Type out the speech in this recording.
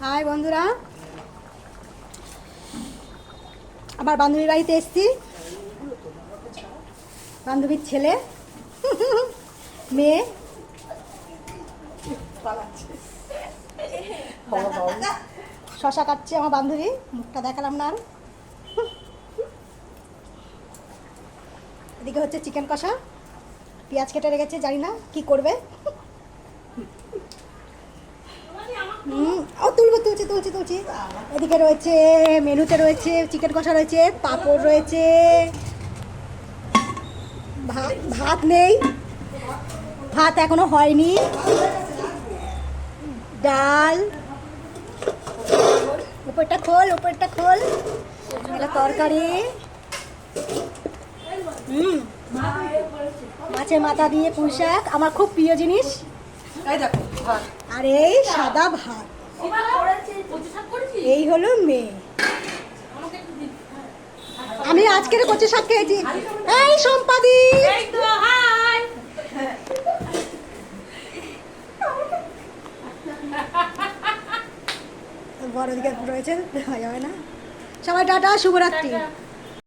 High বন্ধুরা, আমার বান্ধবীর বাড়িতে এসেছি। বান্ধবীর ছেলে মেয়ে শশা কাটছে আমার বান্ধবী। মুখটা দেখালাম না আর। এদিকে হচ্ছে চিকেন কষা, পেঁয়াজ কেটে রেখেছে, জানি না কি করবে। তুলছি। এদিকে রয়েছে মেনুতে রয়েছে চিকেন কষা রয়েছে, পাঁপড় রয়েছে, ভাত নেই, ভাত এখনো হয়নি, ডাল, উপরটা খোল এটা তরকারি, মাছের মাথা দিয়ে পুঁই শাক, আমার খুব প্রিয় জিনিস। আর এই সাদা ভাত। এই হলো মেয়ে। আমি আজকের কচু শাক খেয়েছি। এই সম্পাদি, বড় দিকে রয়েছে, যাবে না। সবাই টাটা, শুভরাত্রি।